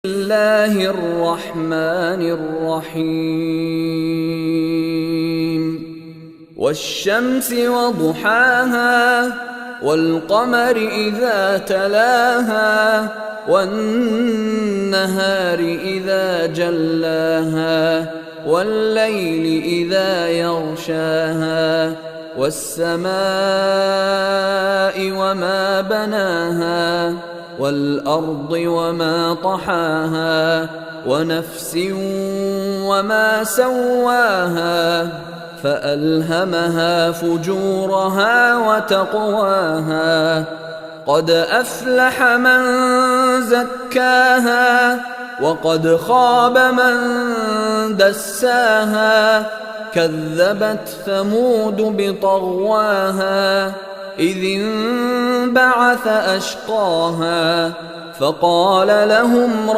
الله الرحمن الرحيم والشمس وضحاها والقمر إذا تلاها والنهار إذا جلاها والليل إذا يغشاها والسماء وما بناها والأرض وما طحاها ونفس وما سواها فألهمها فجورها وتقواها قد أفلح من زكاها وقد خاب من دساها كذبت ثمود بطغواها إذ انبعث أشقاها فقال لهم